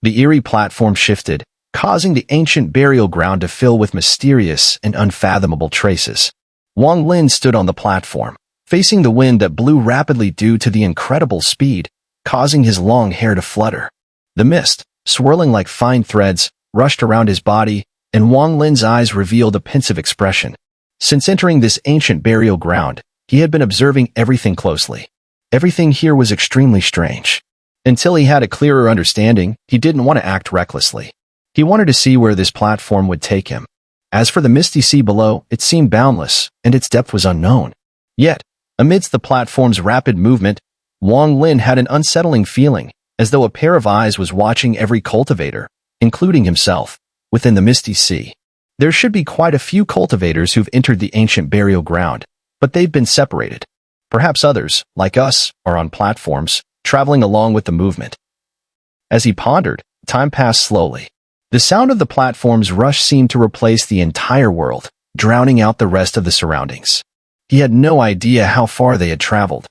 The eerie platform shifted, causing the ancient burial ground to fill with mysterious and unfathomable traces. Wong Lin stood on the platform, facing the wind that blew rapidly due to the incredible speed, causing his long hair to flutter. The mist, swirling like fine threads, rushed around his body, and Wong Lin's eyes revealed a pensive expression. Since entering this ancient burial ground, he had been observing everything closely. Everything here was extremely strange. Until he had a clearer understanding, he didn't want to act recklessly. He wanted to see where this platform would take him. As for the misty sea below, it seemed boundless, and its depth was unknown. Yet, amidst the platform's rapid movement, Wong Lin had an unsettling feeling, as though a pair of eyes was watching every cultivator, including himself, within the misty sea. There should be quite a few cultivators who've entered the ancient burial ground, but they've been separated. Perhaps others, like us, are on platforms, traveling along with the movement. As he pondered, time passed slowly. The sound of the platform's rush seemed to replace the entire world, drowning out the rest of the surroundings. He had no idea how far they had traveled.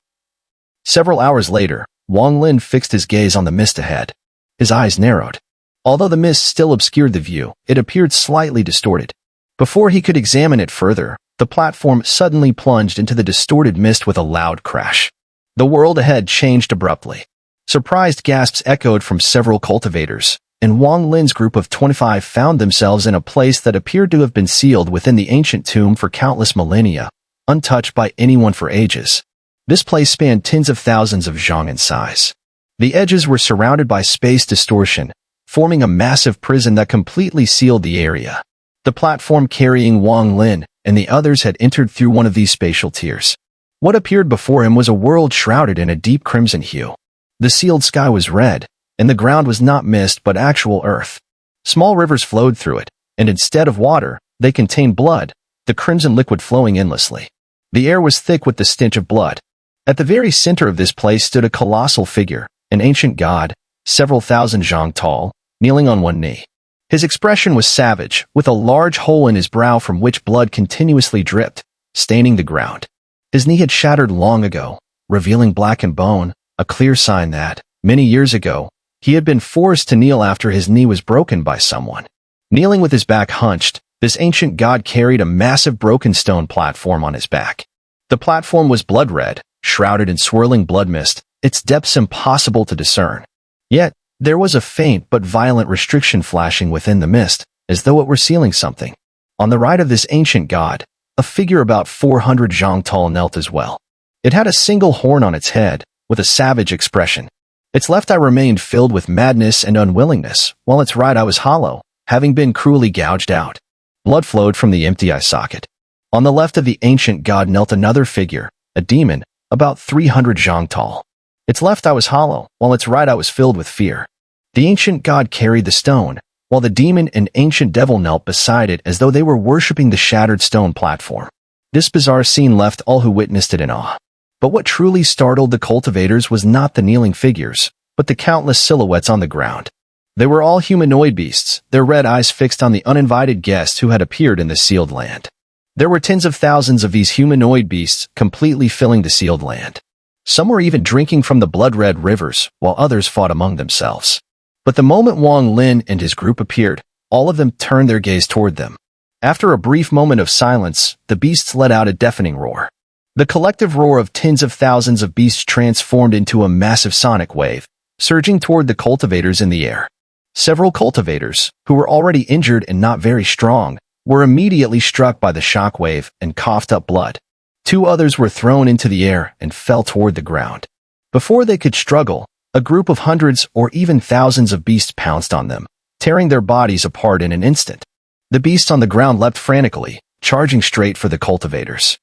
Several hours later, Wong Lin fixed his gaze on the mist ahead. His eyes narrowed. Although the mist still obscured the view, it appeared slightly distorted. Before he could examine it further, the platform suddenly plunged into the distorted mist with a loud crash. The world ahead changed abruptly. Surprised gasps echoed from several cultivators, and Wong Lin's group of 25 found themselves in a place that appeared to have been sealed within the ancient tomb for countless millennia, untouched by anyone for ages. This place spanned tens of thousands of zhang in size. The edges were surrounded by space distortion, forming a massive prison that completely sealed the area. The platform carrying Wong Lin and the others had entered through one of these spatial tiers. What appeared before him was a world shrouded in a deep crimson hue. The sealed sky was red, and the ground was not mist but actual earth. Small rivers flowed through it, and instead of water, they contained blood, the crimson liquid flowing endlessly. The air was thick with the stench of blood. At the very center of this place stood a colossal figure, an ancient god, several thousand zhang tall, kneeling on one knee. His expression was savage, with a large hole in his brow from which blood continuously dripped, staining the ground. His knee had shattered long ago, revealing blackened bone, a clear sign that, many years ago, he had been forced to kneel after his knee was broken by someone. Kneeling with his back hunched, this ancient god carried a massive broken stone platform on his back. The platform was blood red, shrouded in swirling blood mist, its depths impossible to discern. Yet, there was a faint but violent restriction flashing within the mist, as though it were sealing something. On the right of this ancient god, a figure about 400 zhang tall knelt as well. It had a single horn on its head, with a savage expression. Its left eye remained filled with madness and unwillingness, while its right eye was hollow, having been cruelly gouged out. Blood flowed from the empty eye socket. On the left of the ancient god knelt another figure, a demon, about 300 zhang tall. Its left eye was hollow, while its right eye was filled with fear. The ancient god carried the stone, while the demon and ancient devil knelt beside it as though they were worshipping the shattered stone platform. This bizarre scene left all who witnessed it in awe. But what truly startled the cultivators was not the kneeling figures, but the countless silhouettes on the ground. They were all humanoid beasts, their red eyes fixed on the uninvited guests who had appeared in the sealed land. There were tens of thousands of these humanoid beasts completely filling the sealed land. Some were even drinking from the blood-red rivers, while others fought among themselves. But the moment Wong Lin and his group appeared, all of them turned their gaze toward them. After a brief moment of silence, the beasts let out a deafening roar. The collective roar of tens of thousands of beasts transformed into a massive sonic wave, surging toward the cultivators in the air. Several cultivators, who were already injured and not very strong, were immediately struck by the shock wave and coughed up blood. Two others were thrown into the air and fell toward the ground. Before they could struggle, a group of hundreds or even thousands of beasts pounced on them, tearing their bodies apart in an instant. The beasts on the ground leapt frantically, charging straight for the cultivators.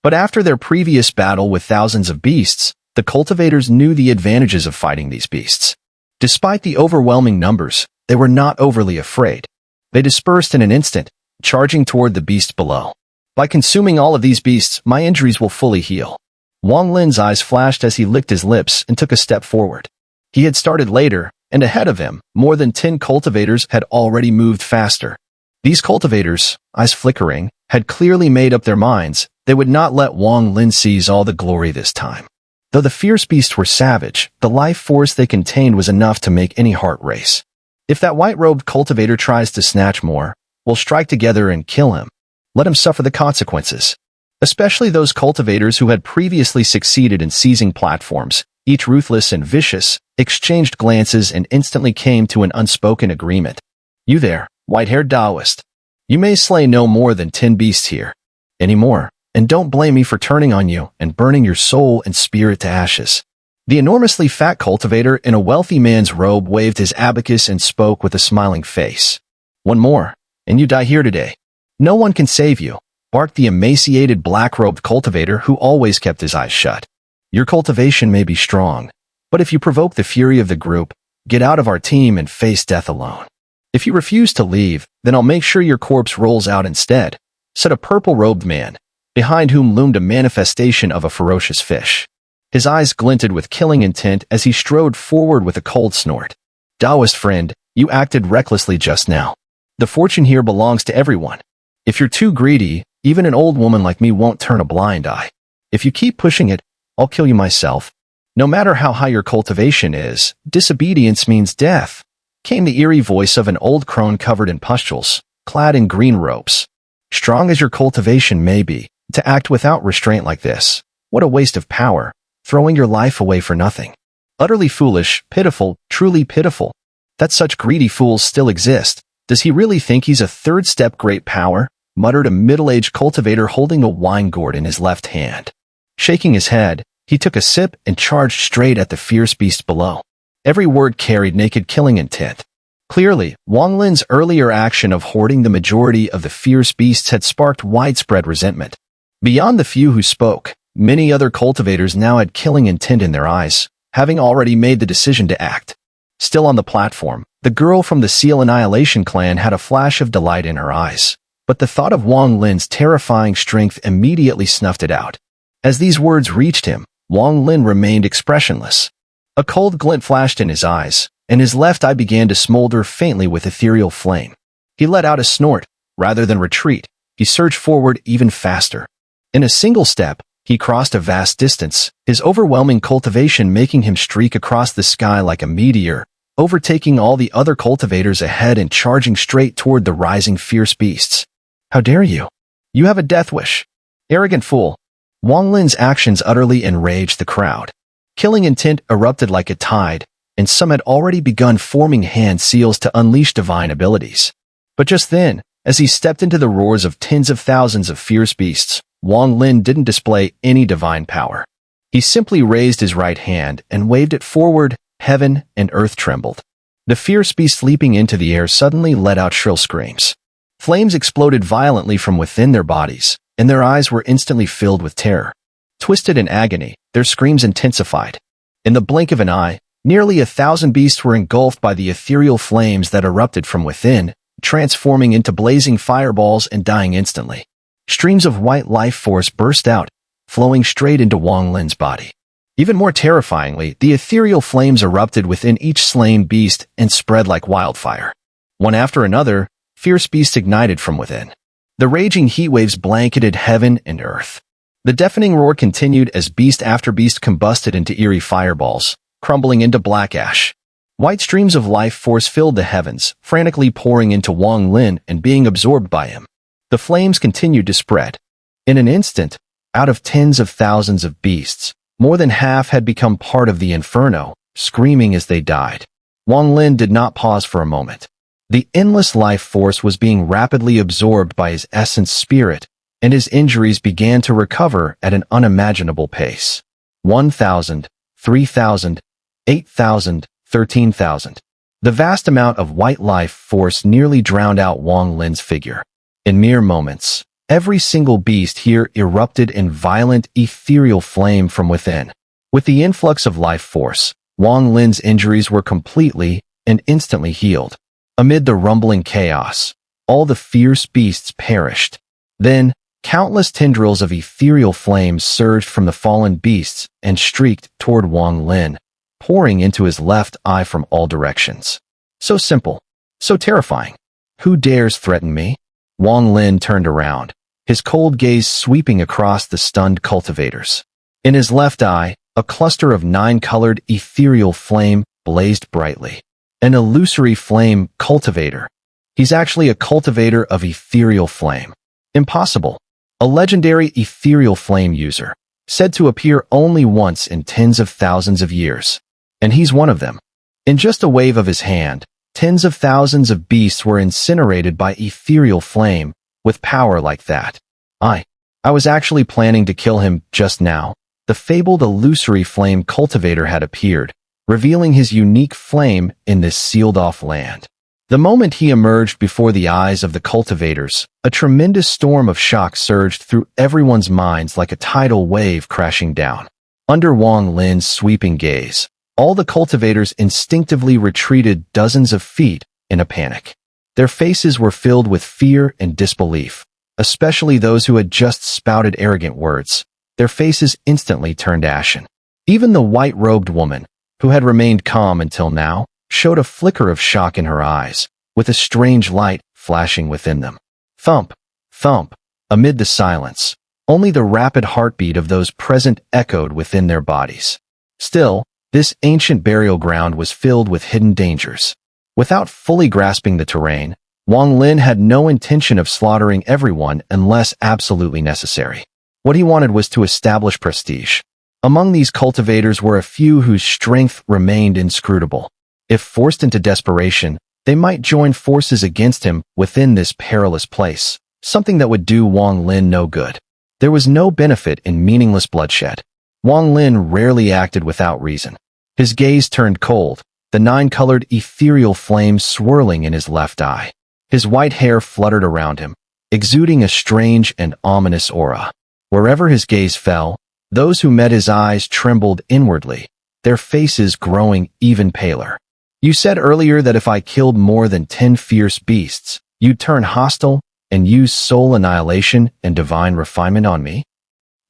But after their previous battle with thousands of beasts, the cultivators knew the advantages of fighting these beasts. Despite the overwhelming numbers, they were not overly afraid. They dispersed in an instant, charging toward the beast below. By consuming all of these beasts, my injuries will fully heal. Wong Lin's eyes flashed as he licked his lips and took a step forward. He had started later, and ahead of him, more than 10 cultivators had already moved faster. These cultivators, eyes flickering, had clearly made up their minds. They would not let Wong Lin seize all the glory this time. Though the fierce beasts were savage, the life force they contained was enough to make any heart race. If that white-robed cultivator tries to snatch more, we'll strike together and kill him. Let him suffer the consequences. Especially those cultivators who had previously succeeded in seizing platforms, each ruthless and vicious, exchanged glances and instantly came to an unspoken agreement. You there, white-haired Taoist. You may slay no more than 10 beasts here. Anymore, and don't blame me for turning on you and burning your soul and spirit to ashes. The enormously fat cultivator in a wealthy man's robe waved his abacus and spoke with a smiling face. One more, and you die here today. No one can save you, barked the emaciated black-robed cultivator who always kept his eyes shut. Your cultivation may be strong, but if you provoke the fury of the group, get out of our team and face death alone. If you refuse to leave, then I'll make sure your corpse rolls out instead, said a purple-robed man, behind whom loomed a manifestation of a ferocious fish. His eyes glinted with killing intent as he strode forward with a cold snort. Taoist friend, you acted recklessly just now. The fortune here belongs to everyone. If you're too greedy, even an old woman like me won't turn a blind eye. If you keep pushing it, I'll kill you myself. No matter how high your cultivation is, disobedience means death, came the eerie voice of an old crone covered in pustules, clad in green robes. Strong as your cultivation may be, to act without restraint like this, what a waste of power, throwing your life away for nothing. Utterly foolish, pitiful, truly pitiful. That such greedy fools still exist. Does he really think he's a third-step great power? Muttered a middle-aged cultivator holding a wine gourd in his left hand. Shaking his head, he took a sip and charged straight at the fierce beast below. Every word carried naked killing intent. Clearly, Wong Lin's earlier action of hoarding the majority of the fierce beasts had sparked widespread resentment. Beyond the few who spoke, many other cultivators now had killing intent in their eyes, having already made the decision to act. Still on the platform, the girl from the Seal Annihilation clan had a flash of delight in her eyes, but the thought of Wong Lin's terrifying strength immediately snuffed it out. As these words reached him, Wong Lin remained expressionless. A cold glint flashed in his eyes, and his left eye began to smolder faintly with ethereal flame. He let out a snort. Rather than retreat, he surged forward even faster. In a single step, he crossed a vast distance, his overwhelming cultivation making him streak across the sky like a meteor, overtaking all the other cultivators ahead and charging straight toward the rising fierce beasts. How dare you? You have a death wish. Arrogant fool. Wong Lin's actions utterly enraged the crowd. Killing intent erupted like a tide, and some had already begun forming hand seals to unleash divine abilities. But just then, as he stepped into the roars of tens of thousands of fierce beasts, Wong Lin didn't display any divine power. He simply raised his right hand and waved it forward. Heaven and earth trembled. The fierce beasts leaping into the air suddenly let out shrill screams. Flames exploded violently from within their bodies, and their eyes were instantly filled with terror. Twisted in agony, their screams intensified. In the blink of an eye, nearly 1,000 beasts were engulfed by the ethereal flames that erupted from within, transforming into blazing fireballs and dying instantly. Streams of white life force burst out, flowing straight into Wong Lin's body. Even more terrifyingly, the ethereal flames erupted within each slain beast and spread like wildfire. One after another, fierce beasts ignited from within. The raging heat waves blanketed heaven and earth. The deafening roar continued as beast after beast combusted into eerie fireballs, crumbling into black ash. White streams of life force filled the heavens, frantically pouring into Wong Lin and being absorbed by him. The flames continued to spread. In an instant, out of tens of thousands of beasts, more than half had become part of the inferno, screaming as they died. Wong Lin did not pause for a moment. The endless life force was being rapidly absorbed by his essence spirit, and his injuries began to recover at an unimaginable pace. 1,000, 3,000, 8,000, 13,000. The vast amount of white life force nearly drowned out Wong Lin's figure. In mere moments, every single beast here erupted in violent ethereal flame from within. With the influx of life force, Wong Lin's injuries were completely and instantly healed. Amid the rumbling chaos, all the fierce beasts perished. Then, countless tendrils of ethereal flames surged from the fallen beasts and streaked toward Wong Lin, pouring into his left eye from all directions. So simple, so terrifying. Who dares threaten me? Wong Lin turned around, his cold gaze sweeping across the stunned cultivators. In his left eye, a cluster of 9-colored ethereal flame blazed brightly. An illusory flame cultivator. He's actually a cultivator of ethereal flame. Impossible. A legendary ethereal flame user, said to appear only once in tens of thousands of years. And he's one of them. In just a wave of his hand, tens of thousands of beasts were incinerated by ethereal flame, with power like that. I was actually planning to kill him just now. The fabled illusory flame cultivator had appeared, revealing his unique flame in this sealed-off land. The moment he emerged before the eyes of the cultivators, a tremendous storm of shock surged through everyone's minds like a tidal wave crashing down. Under Wong Lin's sweeping gaze, all the cultivators instinctively retreated dozens of feet in a panic. Their faces were filled with fear and disbelief, especially those who had just spouted arrogant words. Their faces instantly turned ashen. Even the white-robed woman, who had remained calm until now, showed a flicker of shock in her eyes, with a strange light flashing within them. Thump, thump, amid the silence, only the rapid heartbeat of those present echoed within their bodies. Still, this ancient burial ground was filled with hidden dangers. Without fully grasping the terrain, Wong Lin had no intention of slaughtering everyone unless absolutely necessary. What he wanted was to establish prestige. Among these cultivators were a few whose strength remained inscrutable. If forced into desperation, they might join forces against him within this perilous place, something that would do Wong Lin no good. There was no benefit in meaningless bloodshed. Wong Lin rarely acted without reason. His gaze turned cold, the nine-colored ethereal flame swirling in his left eye. His white hair fluttered around him, exuding a strange and ominous aura. Wherever his gaze fell, those who met his eyes trembled inwardly, their faces growing even paler. You said earlier that if I killed more than 10 fierce beasts, you'd turn hostile and use soul annihilation and divine refinement on me?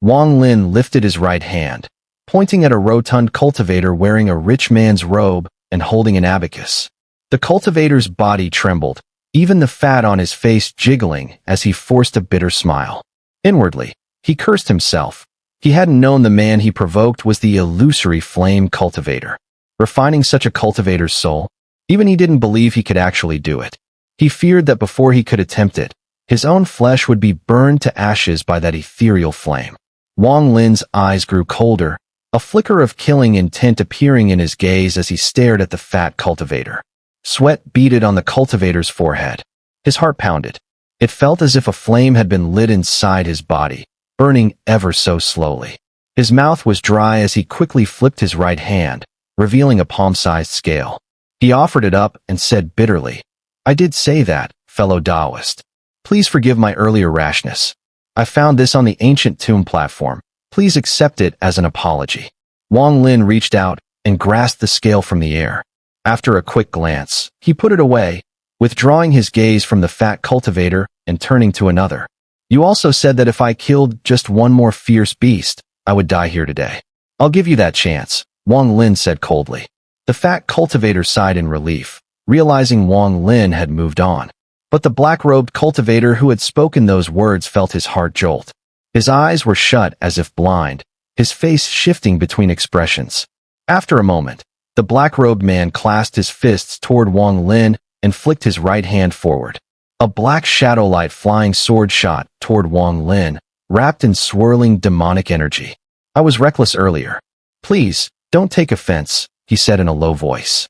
Wong Lin lifted his right hand, pointing at a rotund cultivator wearing a rich man's robe and holding an abacus. The cultivator's body trembled, even the fat on his face jiggling as he forced a bitter smile. Inwardly, he cursed himself. He hadn't known the man he provoked was the illusory flame cultivator. Refining such a cultivator's soul, even he didn't believe he could actually do it. He feared that before he could attempt it, his own flesh would be burned to ashes by that ethereal flame. Wong Lin's eyes grew colder, a flicker of killing intent appearing in his gaze as he stared at the fat cultivator. Sweat beaded on the cultivator's forehead. His heart pounded. It felt as if a flame had been lit inside his body, burning ever so slowly. His mouth was dry as he quickly flipped his right hand, revealing a palm-sized scale. He offered it up and said bitterly, "I did say that, fellow Taoist. Please forgive my earlier rashness. I found this on the ancient tomb platform. Please accept it as an apology." Wong Lin reached out and grasped the scale from the air. After a quick glance, he put it away, withdrawing his gaze from the fat cultivator and turning to another. "You also said that if I killed just one more fierce beast, I would die here today. I'll give you that chance," Wong Lin said coldly. The fat cultivator sighed in relief, realizing Wong Lin had moved on. But the black-robed cultivator who had spoken those words felt his heart jolt. His eyes were shut as if blind, his face shifting between expressions. After a moment, the black-robed man clasped his fists toward Wong Lin and flicked his right hand forward. A black shadow-light flying sword shot toward Wong Lin, wrapped in swirling demonic energy. "I was reckless earlier. Please, don't take offense," he said in a low voice.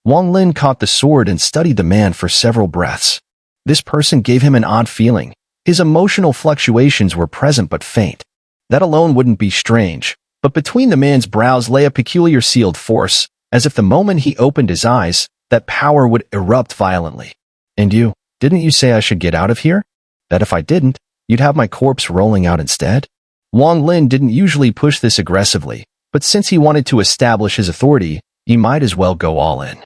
Wong Lin caught the sword and studied the man for several breaths. This person gave him an odd feeling. His emotional fluctuations were present but faint. That alone wouldn't be strange, but between the man's brows lay a peculiar sealed force, as if the moment he opened his eyes, that power would erupt violently. "And you, didn't you say I should get out of here? That if I didn't, you'd have my corpse rolling out instead?" Wong Lin didn't usually push this aggressively, but since he wanted to establish his authority, he might as well go all in.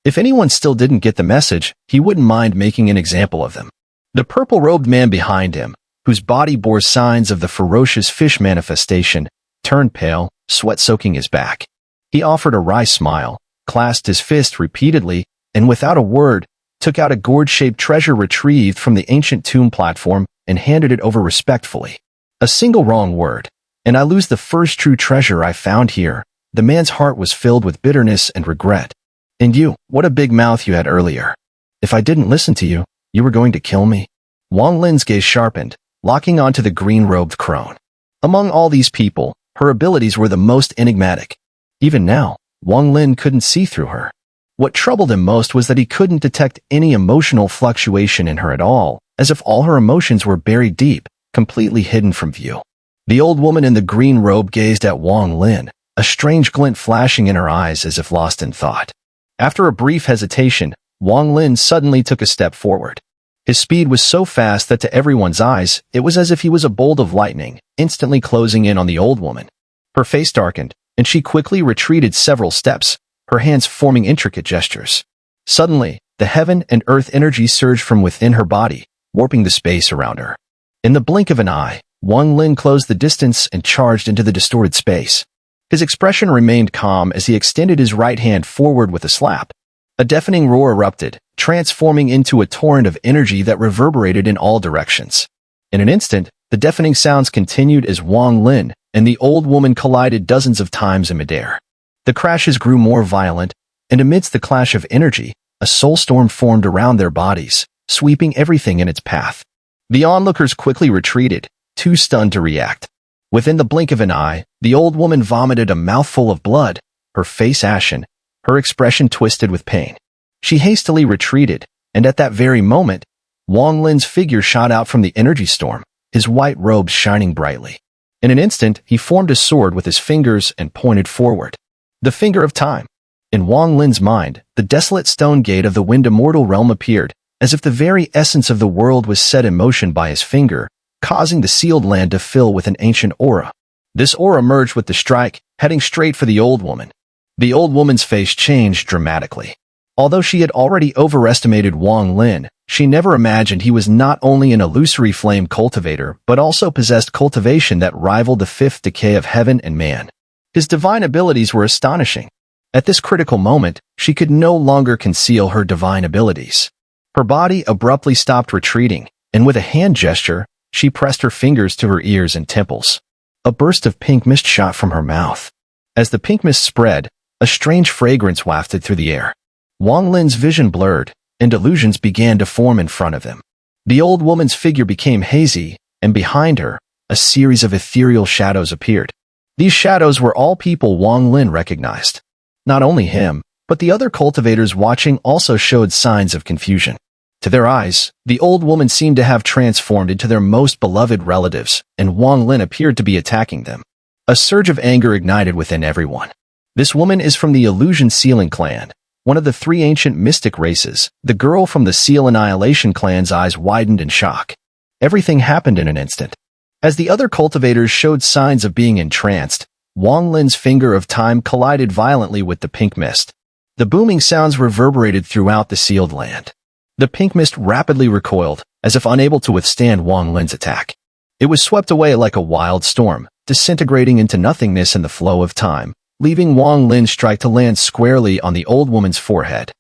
If anyone still didn't get the message, he wouldn't mind making an example of them. The purple-robed man behind him, whose body bore signs of the ferocious fish manifestation, turned pale, sweat soaking his back. He offered a wry smile, clasped his fist repeatedly, and without a word, took out a gourd-shaped treasure retrieved from the ancient tomb platform and handed it over respectfully. "A single wrong word, and I lose the first true treasure I found here." The man's heart was filled with bitterness and regret. And you, what a big mouth you had earlier. If I didn't listen to you, you were going to kill me. Wong Lin's gaze sharpened, locking onto the green-robed crone. Among all these people, her abilities were the most enigmatic. Even now, Wong Lin couldn't see through her. What troubled him most was that he couldn't detect any emotional fluctuation in her at all, as if all her emotions were buried deep, completely hidden from view. The old woman in the green robe gazed at Wong Lin, a strange glint flashing in her eyes as if lost in thought. After a brief hesitation, Wong Lin suddenly took a step forward. His speed was so fast that to everyone's eyes, it was as if he was a bolt of lightning, instantly closing in on the old woman. Her face darkened, and she quickly retreated several steps, her hands forming intricate gestures. Suddenly, the heaven and earth energy surged from within her body, warping the space around her. In the blink of an eye, Wong Lin closed the distance and charged into the distorted space. His expression remained calm as he extended his right hand forward with a slap. A deafening roar erupted, transforming into a torrent of energy that reverberated in all directions. In an instant, the deafening sounds continued as Wong Lin and the old woman collided dozens of times in midair. The crashes grew more violent, and amidst the clash of energy, a soul storm formed around their bodies, sweeping everything in its path. The onlookers quickly retreated, too stunned to react. Within the blink of an eye, the old woman vomited a mouthful of blood, her face ashen, her expression twisted with pain. She hastily retreated, and at that very moment, Wong Lin's figure shot out from the energy storm, his white robes shining brightly. In an instant, he formed a sword with his fingers and pointed forward. The finger of time. In Wong Lin's mind, the desolate stone gate of the Wind Immortal realm appeared, as if the very essence of the world was set in motion by his finger, causing the sealed land to fill with an ancient aura. This aura merged with the strike, heading straight for the old woman. The old woman's face changed dramatically. Although she had already overestimated Wong Lin, she never imagined he was not only an illusory flame cultivator but also possessed cultivation that rivaled the fifth decay of heaven and man. His divine abilities were astonishing. At this critical moment, she could no longer conceal her divine abilities. Her body abruptly stopped retreating, and with a hand gesture, she pressed her fingers to her ears and temples. A burst of pink mist shot from her mouth. As the pink mist spread, a strange fragrance wafted through the air. Wong Lin's vision blurred, and illusions began to form in front of him. The old woman's figure became hazy, and behind her, a series of ethereal shadows appeared. These shadows were all people Wong Lin recognized. Not only him, but the other cultivators watching also showed signs of confusion. To their eyes, the old woman seemed to have transformed into their most beloved relatives, and Wong Lin appeared to be attacking them. A surge of anger ignited within everyone. This woman is from the Illusion Sealing clan, one of the three ancient mystic races. The girl from the Seal Annihilation clan's eyes widened in shock. Everything happened in an instant. As the other cultivators showed signs of being entranced, Wong Lin's finger of time collided violently with the pink mist. The booming sounds reverberated throughout the sealed land. The pink mist rapidly recoiled, as if unable to withstand Wong Lin's attack. It was swept away like a wild storm, disintegrating into nothingness in the flow of time, leaving Wong Lin's strike to land squarely on the old woman's forehead.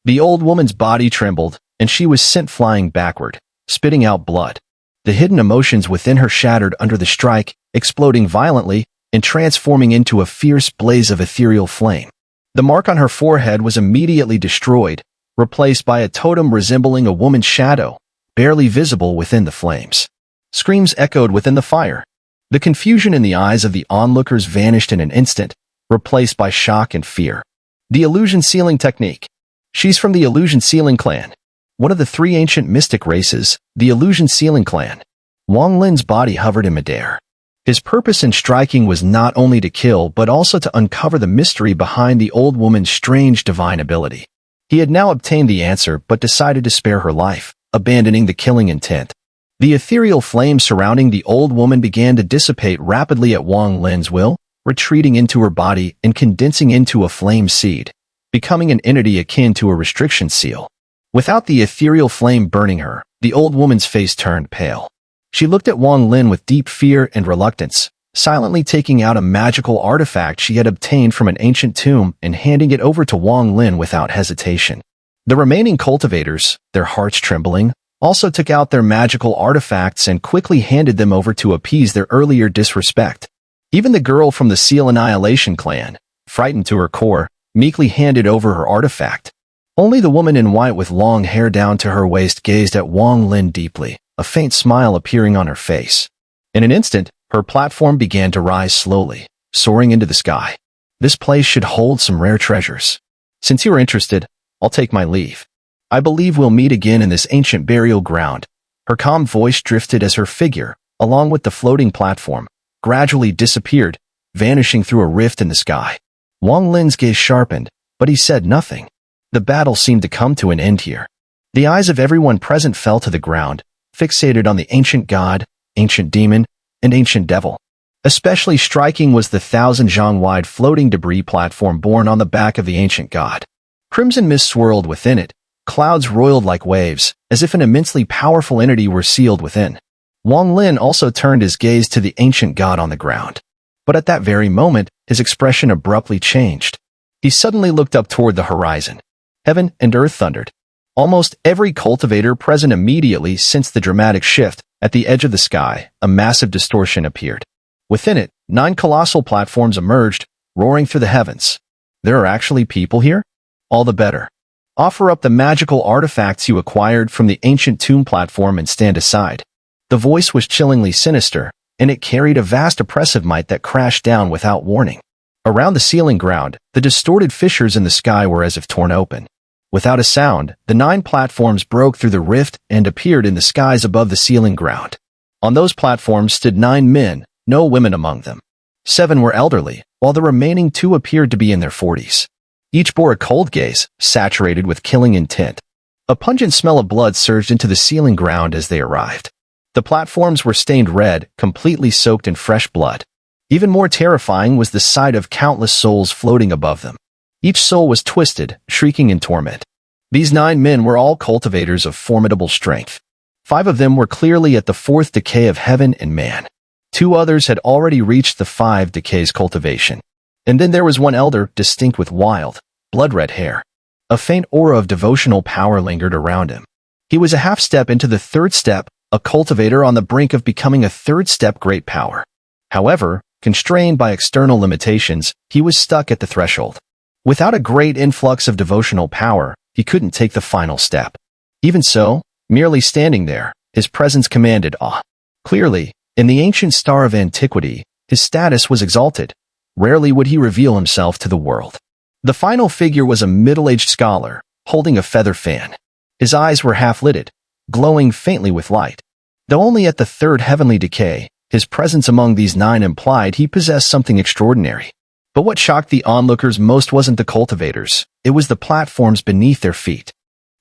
The old woman's body trembled, and she was sent flying backward, spitting out blood. The hidden emotions within her shattered under the strike, exploding violently and transforming into a fierce blaze of ethereal flame. The mark on her forehead was immediately destroyed, replaced by a totem resembling a woman's shadow, barely visible within the flames. Screams echoed within the fire. The confusion in the eyes of the onlookers vanished in an instant, replaced by shock and fear. The illusion sealing technique. She's from the Illusion Sealing clan, one of the three ancient mystic races, the Illusion Sealing clan. Wong Lin's body hovered in midair. His purpose in striking was not only to kill but also to uncover the mystery behind the old woman's strange divine ability. He had now obtained the answer but decided to spare her life, abandoning the killing intent. The ethereal flame surrounding the old woman began to dissipate rapidly at Wong Lin's will, retreating into her body and condensing into a flame seed, becoming an entity akin to a restriction seal. Without the ethereal flame burning her, the old woman's face turned pale. She looked at Wong Lin with deep fear and reluctance, silently taking out a magical artifact she had obtained from an ancient tomb and handing it over to Wong Lin without hesitation. The remaining cultivators, their hearts trembling, also took out their magical artifacts and quickly handed them over to appease their earlier disrespect. Even the girl from the Seal Annihilation clan, frightened to her core, meekly handed over her artifact. Only the woman in white with long hair down to her waist gazed at Wong Lin deeply, a faint smile appearing on her face. In an instant, her platform began to rise slowly, soaring into the sky. This place should hold some rare treasures. Since you are interested, I'll take my leave. I believe we'll meet again in this ancient burial ground. Her calm voice drifted as her figure, along with the floating platform, gradually disappeared, vanishing through a rift in the sky. Wong Lin's gaze sharpened, but he said nothing. The battle seemed to come to an end here. The eyes of everyone present fell to the ground, fixated on the ancient god, ancient demon, and ancient devil. Especially striking was the 1,000 zhang-wide floating debris platform borne on the back of the ancient god. Crimson mist swirled within it, clouds roiled like waves, as if an immensely powerful entity were sealed within. Wong Lin also turned his gaze to the ancient god on the ground. But at that very moment, his expression abruptly changed. He suddenly looked up toward the horizon. Heaven and earth thundered. Almost every cultivator present immediately sensed the dramatic shift. At the edge of the sky, a massive distortion appeared. Within it, 9 colossal platforms emerged, roaring through the heavens. There are actually people here? All the better. Offer up the magical artifacts you acquired from the ancient tomb platform and stand aside. The voice was chillingly sinister, and it carried a vast oppressive might that crashed down without warning. Around the sealing ground, the distorted fissures in the sky were as if torn open. Without a sound, the 9 platforms broke through the rift and appeared in the skies above the sealing ground. On those platforms stood 9 men, no women among them. 7 were elderly, while the remaining 2 appeared to be in their 40s. Each bore a cold gaze, saturated with killing intent. A pungent smell of blood surged into the sealing ground as they arrived. The platforms were stained red, completely soaked in fresh blood. Even more terrifying was the sight of countless souls floating above them. Each soul was twisted, shrieking in torment. These 9 men were all cultivators of formidable strength. 5 of them were clearly at the 4th decay of heaven and man. 2 others had already reached the 5 decays cultivation. And then there was one elder, distinct with wild, blood-red hair. A faint aura of devotional power lingered around him. He was a half-step into the 3rd step, a cultivator on the brink of becoming a 3rd-step great power. However, constrained by external limitations, he was stuck at the threshold. Without a great influx of devotional power, he couldn't take the final step. Even so, merely standing there, his presence commanded awe. Clearly, in the ancient star of antiquity, his status was exalted. Rarely would he reveal himself to the world. The final figure was a middle-aged scholar, holding a feather fan. His eyes were half-lidded, glowing faintly with light. Though only at the 3rd heavenly decay, his presence among these 9 implied he possessed something extraordinary. But what shocked the onlookers most wasn't the cultivators, it was the platforms beneath their feet.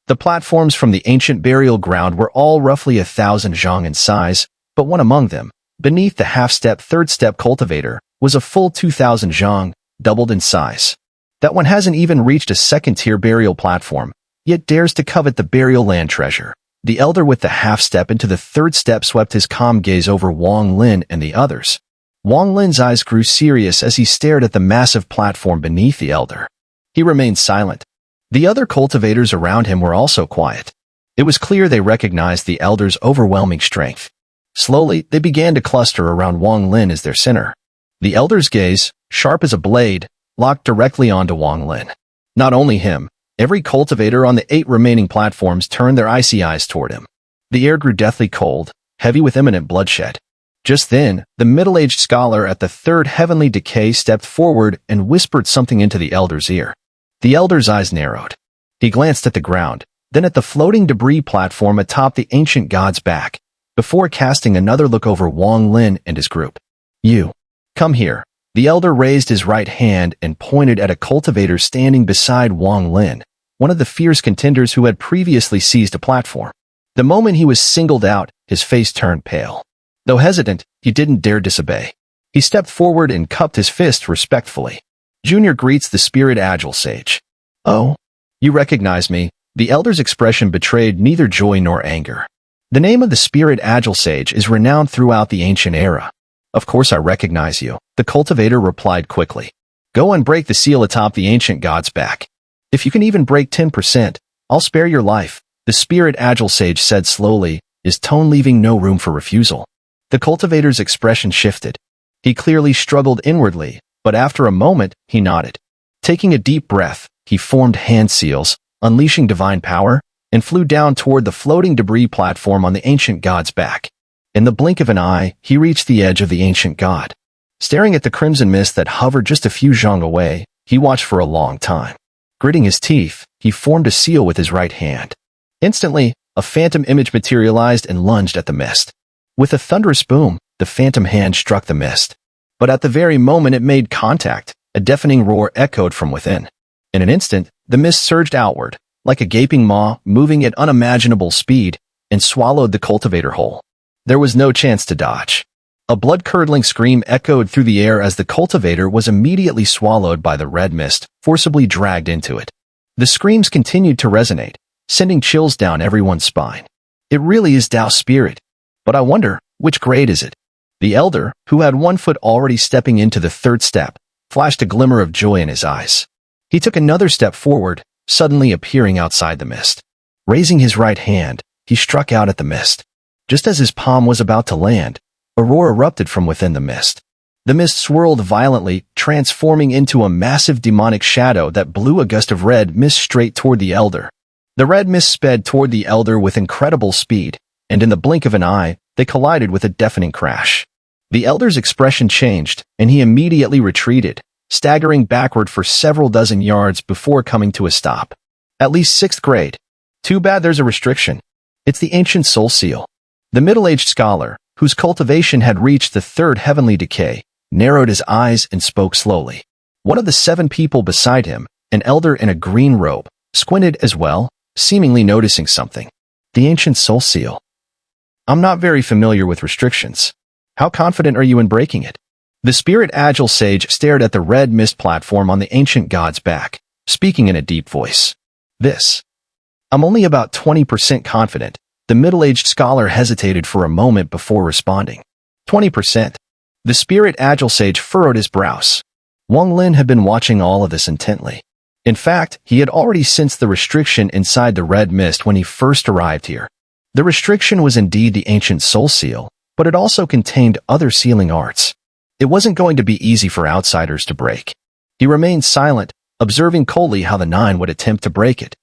The platforms from the ancient burial ground were all roughly 1,000 zhang in size, but one among them, beneath the half-step 3rd-step cultivator, was a full 2,000 zhang, doubled in size. That one hasn't even reached a 2nd-tier burial platform, yet dares to covet the burial land treasure. The elder with the half-step into the 3rd step swept his calm gaze over Wong Lin and the others. Wong Lin's eyes grew serious as he stared at the massive platform beneath the elder. He remained silent. The other cultivators around him were also quiet. It was clear they recognized the elder's overwhelming strength. Slowly, they began to cluster around Wong Lin as their center. The elder's gaze, sharp as a blade, locked directly onto Wong Lin. Not only him, every cultivator on the 8 remaining platforms turned their icy eyes toward him. The air grew deathly cold, heavy with imminent bloodshed. Just then, the middle-aged scholar at the 3rd heavenly decay stepped forward and whispered something into the elder's ear. The elder's eyes narrowed. He glanced at the ground, then at the floating debris platform atop the ancient god's back, before casting another look over Wong Lin and his group. You. Come here. The elder raised his right hand and pointed at a cultivator standing beside Wong Lin, one of the fierce contenders who had previously seized a platform. The moment he was singled out, his face turned pale. Though hesitant, he didn't dare disobey. He stepped forward and cupped his fist respectfully. Xun'er greets the spirit agile sage. Oh, you recognize me. The elder's expression betrayed neither joy nor anger. The name of the spirit agile sage is renowned throughout the ancient era. Of course I recognize you, the cultivator replied quickly. Go and break the seal atop the ancient god's back. If you can even break 10%, I'll spare your life, the spirit agile sage said slowly, his tone leaving no room for refusal. The cultivator's expression shifted. He clearly struggled inwardly, but after a moment, he nodded. Taking a deep breath, he formed hand seals, unleashing divine power, and flew down toward the floating debris platform on the ancient god's back. In the blink of an eye, he reached the edge of the ancient god. Staring at the crimson mist that hovered just a few zhang away, he watched for a long time. Gritting his teeth, he formed a seal with his right hand. Instantly, a phantom image materialized and lunged at the mist. With a thunderous boom, the phantom hand struck the mist. But at the very moment it made contact, a deafening roar echoed from within. In an instant, the mist surged outward, like a gaping maw, moving at unimaginable speed, and swallowed the cultivator whole. There was no chance to dodge. A blood-curdling scream echoed through the air as the cultivator was immediately swallowed by the red mist, forcibly dragged into it. The screams continued to resonate, sending chills down everyone's spine. It really is Tao's spirit. But I wonder, which grade is it? The elder, who had 1 foot already stepping into the third step, flashed a glimmer of joy in his eyes. He took another step forward, suddenly appearing outside the mist. Raising his right hand, he struck out at the mist. Just as his palm was about to land, a roar erupted from within the mist. The mist swirled violently, transforming into a massive demonic shadow that blew a gust of red mist straight toward the elder. The red mist sped toward the elder with incredible speed, and in the blink of an eye, they collided with a deafening crash. The elder's expression changed, and he immediately retreated, staggering backward for several dozen yards before coming to a stop. At least 6th grade. Too bad there's a restriction. It's the ancient soul seal. The middle-aged scholar, whose cultivation had reached the 3rd heavenly decay, narrowed his eyes and spoke slowly. One of the 7 people beside him, an elder in a green robe, squinted as well, seemingly noticing something. The ancient soul seal. I'm not very familiar with restrictions. How confident are you in breaking it? The spirit agile sage stared at the red mist platform on the ancient god's back, speaking in a deep voice. I'm only about 20% confident. The middle-aged scholar hesitated for a moment before responding. 20%. The spirit agile sage furrowed his brows. Wong Lin had been watching all of this intently. In fact, he had already sensed the restriction inside the red mist when he first arrived here. The restriction was indeed the ancient soul seal, but it also contained other sealing arts. It wasn't going to be easy for outsiders to break. He remained silent, observing coldly how the 9 would attempt to break it.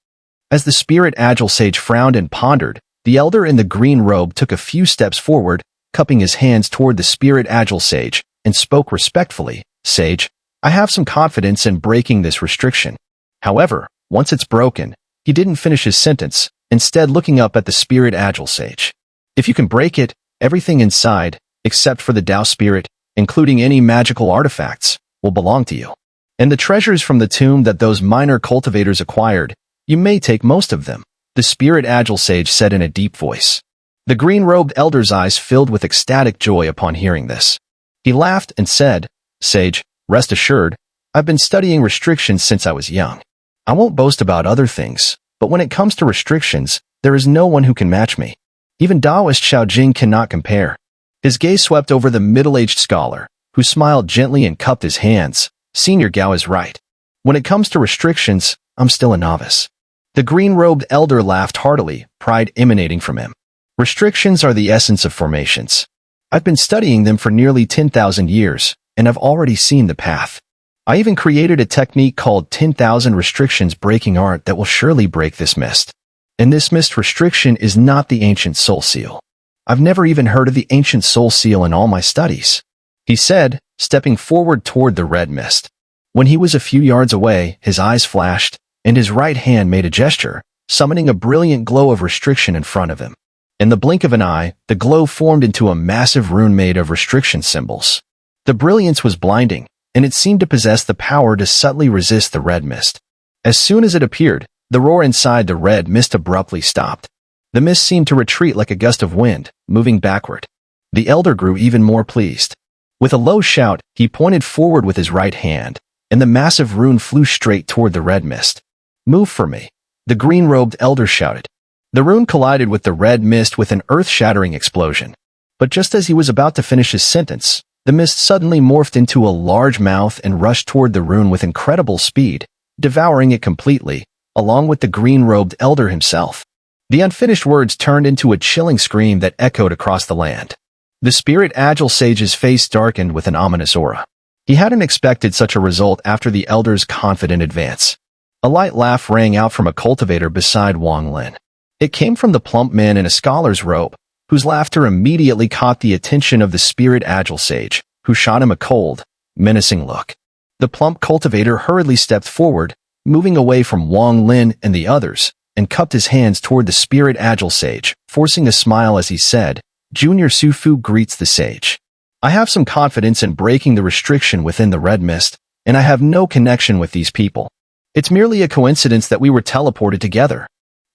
As the spirit agile sage frowned and pondered, the elder in the green robe took a few steps forward, cupping his hands toward the spirit agile sage, and spoke respectfully. Sage, I have some confidence in breaking this restriction. However, once it's broken, he didn't finish his sentence, instead looking up at the spirit agile sage. If you can break it, everything inside, except for the Tao spirit, including any magical artifacts, will belong to you. And the treasures from the tomb that those minor cultivators acquired, you may take most of them, the spirit agile sage said in a deep voice. The green-robed elder's eyes filled with ecstatic joy upon hearing this. He laughed and said, Sage, rest assured, I've been studying restrictions since I was young. I won't boast about other things, but when it comes to restrictions, there is no one who can match me. Even Taoist Xiaojing cannot compare. His gaze swept over the middle-aged scholar, who smiled gently and cupped his hands. Senior Gao is right. When it comes to restrictions, I'm still a novice. The green-robed elder laughed heartily, pride emanating from him. Restrictions are the essence of formations. I've been studying them for nearly 10,000 years, and I've already seen the path. I even created a technique called 10,000 restrictions breaking art that will surely break this mist. And this mist restriction is not the ancient soul seal. I've never even heard of the ancient soul seal in all my studies, he said, stepping forward toward the red mist. When he was a few yards away, his eyes flashed, and his right hand made a gesture, summoning a brilliant glow of restriction in front of him. In the blink of an eye, the glow formed into a massive rune made of restriction symbols. The brilliance was blinding, and it seemed to possess the power to subtly resist the red mist. As soon as it appeared, the roar inside the red mist abruptly stopped. The mist seemed to retreat like a gust of wind, moving backward. The elder grew even more pleased. With a low shout, he pointed forward with his right hand, and the massive rune flew straight toward the red mist. Move for me, the green-robed elder shouted. The rune collided with the red mist with an earth-shattering explosion. But just as he was about to finish his sentence, the mist suddenly morphed into a large mouth and rushed toward the rune with incredible speed, devouring it completely, along with the green-robed elder himself. The unfinished words turned into a chilling scream that echoed across the land. The spirit agile sage's face darkened with an ominous aura. He hadn't expected such a result after the elder's confident advance. A light laugh rang out from a cultivator beside Wong Lin. It came from the plump man in a scholar's robe, whose laughter immediately caught the attention of the spirit agile sage, who shot him a cold, menacing look. The plump cultivator hurriedly stepped forward, moving away from Wong Lin and the others, and cupped his hands toward the spirit agile sage, forcing a smile as he said, "Junior Sufu greets the sage. I have some confidence in breaking the restriction within the red mist, and I have no connection with these people. It's merely a coincidence that we were teleported together.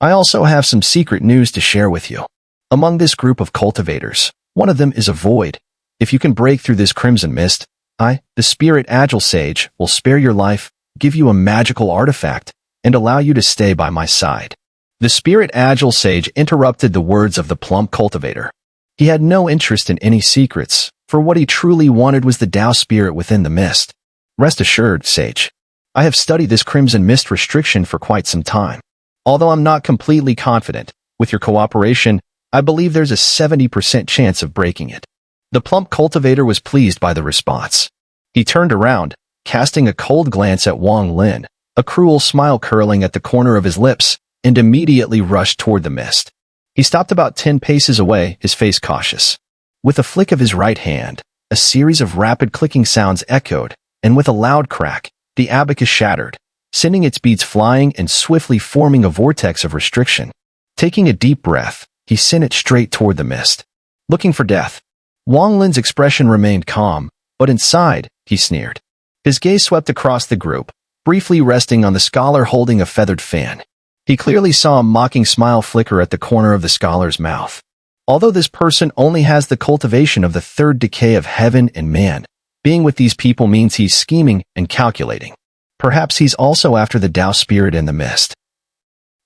I also have some secret news to share with you. Among this group of cultivators, one of them is a void. If you can break through this crimson mist, I, the spirit agile sage, will spare your life, give you a magical artifact, and allow you to stay by my side." The spirit agile sage interrupted the words of the plump cultivator. He had no interest in any secrets, for what he truly wanted was the Tao spirit within the mist. "Rest assured, sage. I have studied this crimson mist restriction for quite some time. Although I'm not completely confident, with your cooperation, I believe there's a 70% chance of breaking it." The plump cultivator was pleased by the response. He turned around, casting a cold glance at Wong Lin, a cruel smile curling at the corner of his lips, and immediately rushed toward the mist. He stopped about 10 paces away, his face cautious. With a flick of his right hand, a series of rapid clicking sounds echoed, and with a loud crack, the abacus shattered, sending its beads flying and swiftly forming a vortex of restriction. Taking a deep breath, he sent it straight toward the mist. Looking for death. Wong Lin's expression remained calm, but inside, he sneered. His gaze swept across the group, briefly resting on the scholar holding a feathered fan. He clearly saw a mocking smile flicker at the corner of the scholar's mouth. Although this person only has the cultivation of the third decay of heaven and man, being with these people means he's scheming and calculating. Perhaps he's also after the Tao spirit in the mist.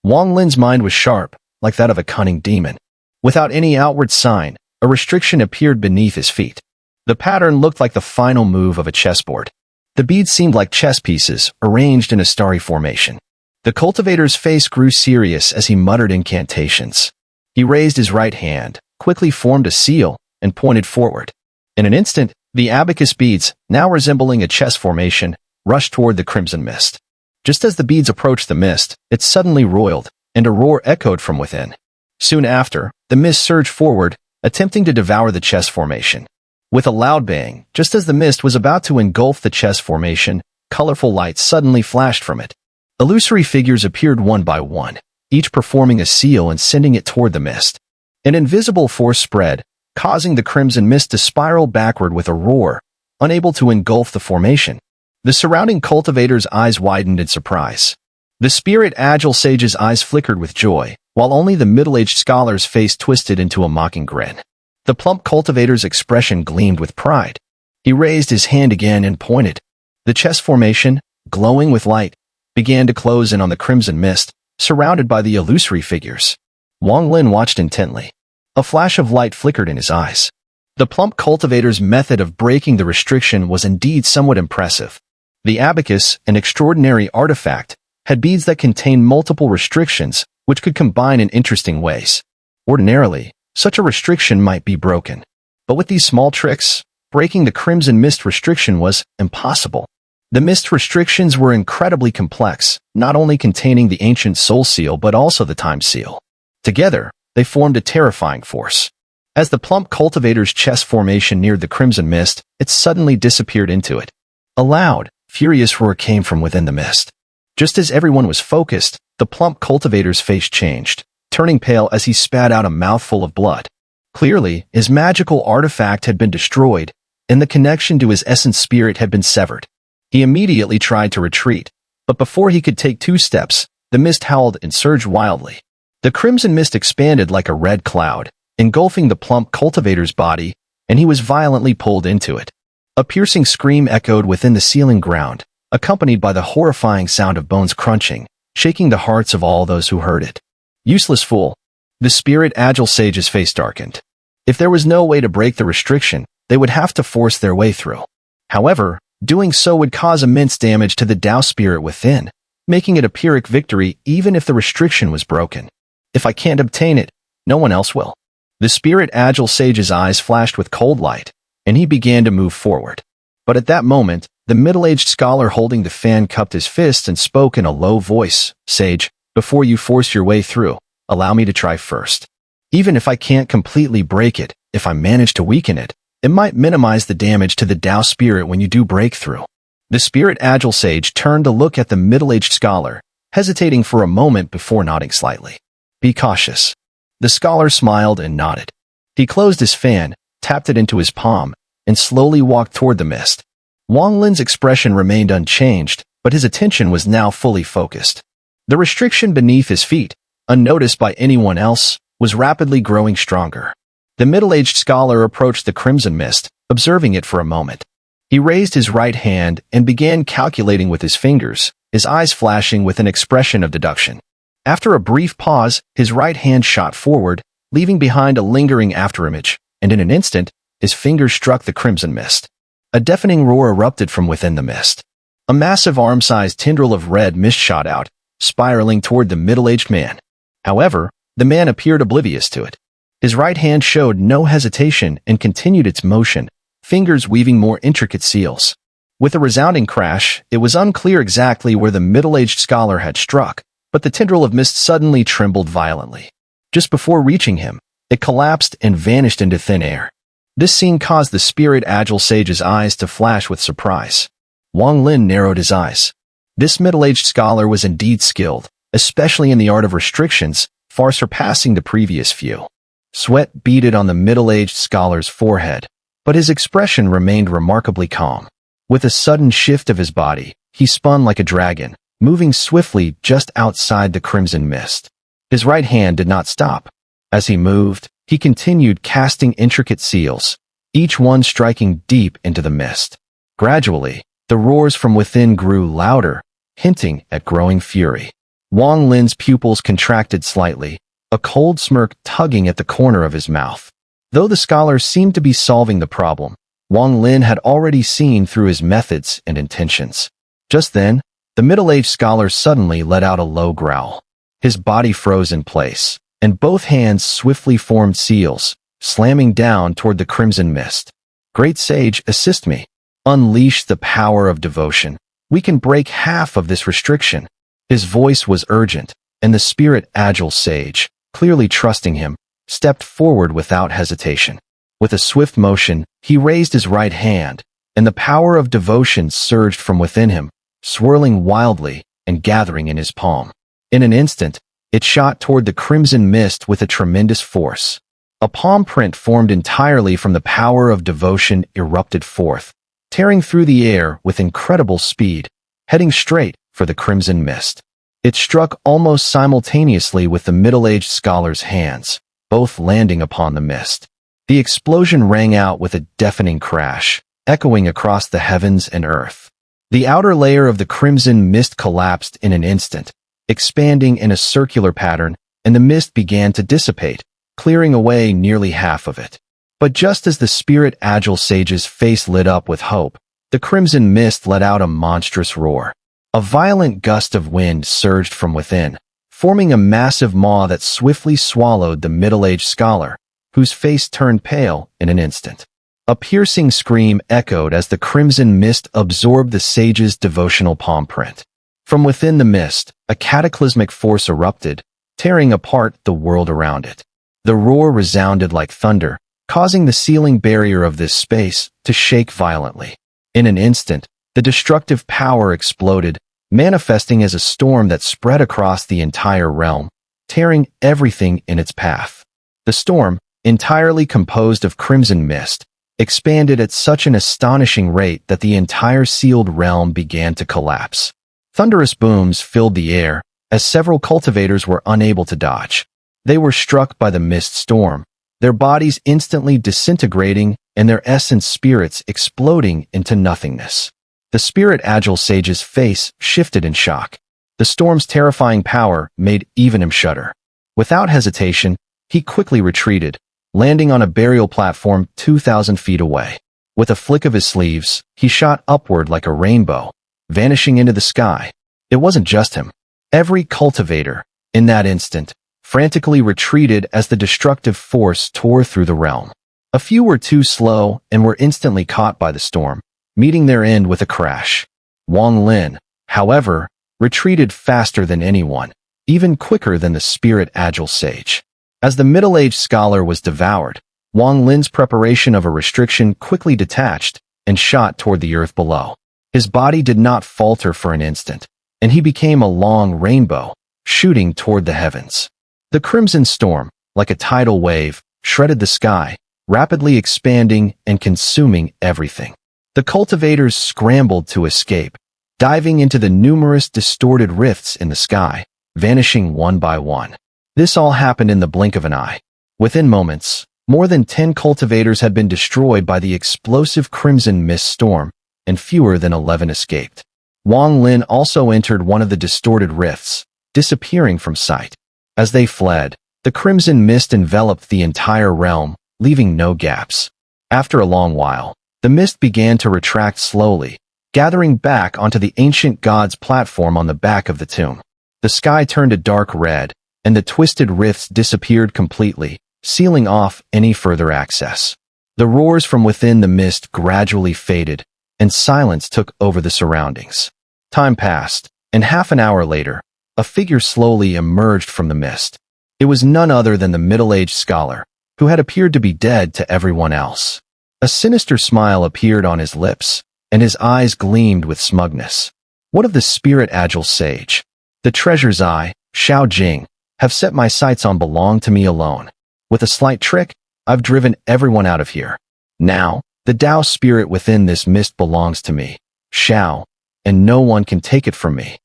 Wong Lin's mind was sharp, like that of a cunning demon. Without any outward sign, a restriction appeared beneath his feet. The pattern looked like the final move of a chessboard. The beads seemed like chess pieces, arranged in a starry formation. The cultivator's face grew serious as he muttered incantations. He raised his right hand, quickly formed a seal, and pointed forward. In an instant, the abacus beads, now resembling a chess formation, rushed toward the crimson mist. Just as the beads approached the mist, it suddenly roiled, and a roar echoed from within. Soon after, the mist surged forward, attempting to devour the chess formation. With a loud bang, just as the mist was about to engulf the chess formation, colorful lights suddenly flashed from it. Illusory figures appeared one by one, each performing a seal and sending it toward the mist. An invisible force spread, causing the crimson mist to spiral backward with a roar, unable to engulf the formation. The surrounding cultivator's eyes widened in surprise. The spirit agile sage's eyes flickered with joy, while only the middle-aged scholar's face twisted into a mocking grin. The plump cultivator's expression gleamed with pride. He raised his hand again and pointed. The chess formation, glowing with light, began to close in on the crimson mist, surrounded by the illusory figures. Wong Lin watched intently. A flash of light flickered in his eyes. The plump cultivator's method of breaking the restriction was indeed somewhat impressive. The abacus, an extraordinary artifact, had beads that contained multiple restrictions, which could combine in interesting ways. Ordinarily, such a restriction might be broken. But with these small tricks, breaking the crimson mist restriction was impossible. The mist restrictions were incredibly complex, not only containing the ancient soul seal but also the time seal. Together, they formed a terrifying force. As the plump cultivator's chess formation neared the crimson mist, it suddenly disappeared into it. A loud, furious roar came from within the mist. Just as everyone was focused, the plump cultivator's face changed, turning pale as he spat out a mouthful of blood. Clearly, his magical artifact had been destroyed, and the connection to his essence spirit had been severed. He immediately tried to retreat, but before he could take 2 steps, the mist howled and surged wildly. The crimson mist expanded like a red cloud, engulfing the plump cultivator's body, and he was violently pulled into it. A piercing scream echoed within the sealing ground, accompanied by the horrifying sound of bones crunching, shaking the hearts of all those who heard it. Useless fool. The spirit agile sage's face darkened. If there was no way to break the restriction, they would have to force their way through. However, doing so would cause immense damage to the Tao spirit within, making it a Pyrrhic victory even if the restriction was broken. If I can't obtain it, no one else will. The spirit agile sage's eyes flashed with cold light, and he began to move forward. But at that moment, the middle-aged scholar holding the fan cupped his fist and spoke in a low voice. "Sage, before you force your way through, allow me to try first. Even if I can't completely break it, if I manage to weaken it, it might minimize the damage to the Tao spirit when you do break through." The spirit agile sage turned to look at the middle-aged scholar, hesitating for a moment before nodding slightly. "Be cautious." The scholar smiled and nodded. He closed his fan, tapped it into his palm, and slowly walked toward the mist. Wong Lin's expression remained unchanged, but his attention was now fully focused. The restriction beneath his feet, unnoticed by anyone else, was rapidly growing stronger. The middle-aged scholar approached the crimson mist, observing it for a moment. He raised his right hand and began calculating with his fingers, his eyes flashing with an expression of deduction. After a brief pause, his right hand shot forward, leaving behind a lingering afterimage, and in an instant, his fingers struck the crimson mist. A deafening roar erupted from within the mist. A massive arm-sized tendril of red mist shot out, spiraling toward the middle-aged man. However, the man appeared oblivious to it. His right hand showed no hesitation and continued its motion, fingers weaving more intricate seals. With a resounding crash, it was unclear exactly where the middle-aged scholar had struck, but the tendril of mist suddenly trembled violently. Just before reaching him, it collapsed and vanished into thin air. This scene caused the spirit agile sage's eyes to flash with surprise. Wong Lin narrowed his eyes. This middle-aged scholar was indeed skilled, especially in the art of restrictions, far surpassing the previous few. Sweat beaded on the middle-aged scholar's forehead, but his expression remained remarkably calm. With a sudden shift of his body, he spun like a dragon, moving swiftly just outside the crimson mist. His right hand did not stop. As he moved, he continued casting intricate seals, each one striking deep into the mist. Gradually, the roars from within grew louder, hinting at growing fury. Wong Lin's pupils contracted slightly, a cold smirk tugging at the corner of his mouth. Though the scholar seemed to be solving the problem, Wong Lin had already seen through his methods and intentions. Just then, the middle-aged scholar suddenly let out a low growl. His body froze in place, and both hands swiftly formed seals, slamming down toward the crimson mist. "Great sage, assist me. Unleash the power of devotion. We can break half of this restriction." His voice was urgent, and the spirit agile sage, clearly trusting him, stepped forward without hesitation. With a swift motion, he raised his right hand, and the power of devotion surged from within him, swirling wildly and gathering in his palm. In an instant, it shot toward the crimson mist with a tremendous force. A palm print formed entirely from the power of devotion erupted forth, tearing through the air with incredible speed, heading straight for the crimson mist. It struck almost simultaneously with the middle-aged scholar's hands, both landing upon the mist. The explosion rang out with a deafening crash, echoing across the heavens and earth. The outer layer of the crimson mist collapsed in an instant, expanding in a circular pattern, and the mist began to dissipate, clearing away nearly half of it. But just as the spirit agile sage's face lit up with hope, the crimson mist let out a monstrous roar. A violent gust of wind surged from within, forming a massive maw that swiftly swallowed the middle-aged scholar, whose face turned pale in an instant. A piercing scream echoed as the crimson mist absorbed the sage's devotional palm print. From within the mist, a cataclysmic force erupted, tearing apart the world around it. The roar resounded like thunder, causing the sealing barrier of this space to shake violently. In an instant, the destructive power exploded, manifesting as a storm that spread across the entire realm, tearing everything in its path. The storm, entirely composed of crimson mist, expanded at such an astonishing rate that the entire sealed realm began to collapse. Thunderous booms filled the air, as several cultivators were unable to dodge. They were struck by the mist storm, their bodies instantly disintegrating and their essence spirits exploding into nothingness. The spirit agile sage's face shifted in shock. The storm's terrifying power made even him shudder. Without hesitation, he quickly retreated, landing on a burial platform 2,000 feet away. With a flick of his sleeves, he shot upward like a rainbow, vanishing into the sky. It wasn't just him. Every cultivator, in that instant, frantically retreated as the destructive force tore through the realm. A few were too slow and were instantly caught by the storm, meeting their end with a crash. Wong Lin, however, retreated faster than anyone, even quicker than the spirit-agile sage. As the middle-aged scholar was devoured, Wong Lin's preparation of a restriction quickly detached and shot toward the earth below. His body did not falter for an instant, and he became a long rainbow, shooting toward the heavens. The crimson storm, like a tidal wave, shredded the sky, rapidly expanding and consuming everything. The cultivators scrambled to escape, diving into the numerous distorted rifts in the sky, vanishing one by one. This all happened in the blink of an eye. Within moments, more than 10 cultivators had been destroyed by the explosive crimson mist storm, and fewer than 11 escaped. Wong Lin also entered one of the distorted rifts, disappearing from sight. As they fled, the crimson mist enveloped the entire realm, leaving no gaps. After a long while, the mist began to retract slowly, gathering back onto the ancient god's platform on the back of the tomb. The sky turned a dark red, and the twisted rifts disappeared completely, sealing off any further access. The roars from within the mist gradually faded, and silence took over the surroundings. Time passed, and half an hour later, a figure slowly emerged from the mist. It was none other than the middle-aged scholar, who had appeared to be dead to everyone else. A sinister smile appeared on his lips, and his eyes gleamed with smugness. What of the spirit-agile sage? The treasure's eye, Shao Jing, have set my sights on belong to me alone. With a slight trick, I've driven everyone out of here. Now, the Tao spirit within this mist belongs to me, Shao, and no one can take it from me.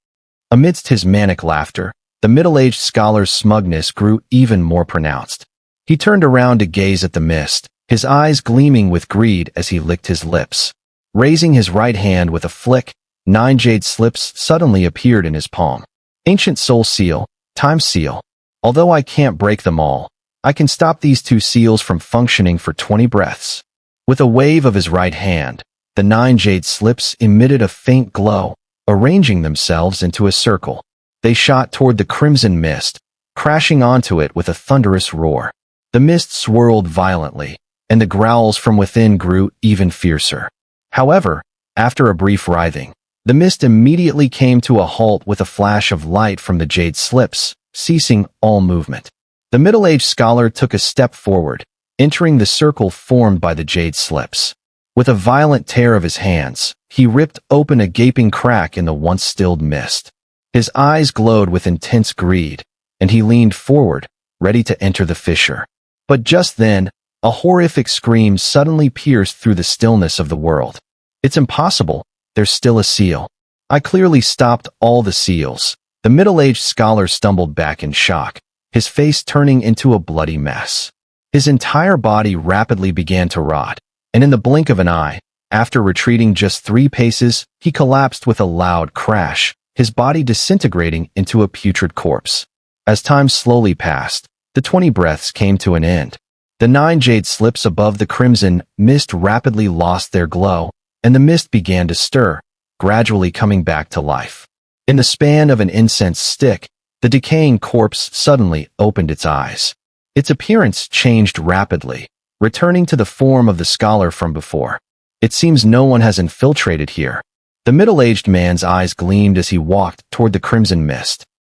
Amidst his manic laughter, the middle-aged scholar's smugness grew even more pronounced. He turned around to gaze at the mist, his eyes gleaming with greed as he licked his lips. Raising his right hand with a flick, 9 jade slips suddenly appeared in his palm. Ancient soul seal, time seal. Although I can't break them all, I can stop these 2 seals from functioning for 20 breaths. With a wave of his right hand, the 9 jade slips emitted a faint glow, arranging themselves into a circle. They shot toward the crimson mist, crashing onto it with a thunderous roar. The mist swirled violently, and the growls from within grew even fiercer. However, after a brief writhing, the mist immediately came to a halt with a flash of light from the jade slips, ceasing all movement. The middle-aged scholar took a step forward, entering the circle formed by the jade slips. With a violent tear of his hands, he ripped open a gaping crack in the once stilled mist. His eyes glowed with intense greed, and he leaned forward, ready to enter the fissure. But just then, a horrific scream suddenly pierced through the stillness of the world. It's impossible, there's still a seal. I clearly stopped all the seals. The middle-aged scholar stumbled back in shock, his face turning into a bloody mess. His entire body rapidly began to rot, and in the blink of an eye, after retreating just 3 paces, he collapsed with a loud crash, his body disintegrating into a putrid corpse. As time slowly passed, the 20 breaths came to an end. The 9 jade slips above the crimson mist rapidly lost their glow, and the mist began to stir, gradually coming back to life. In the span of an incense stick, the decaying corpse suddenly opened its eyes. Its appearance changed rapidly, returning to the form of the scholar from before. It seems no one has infiltrated here. The middle-aged man's eyes gleamed as he walked toward the crimson mist,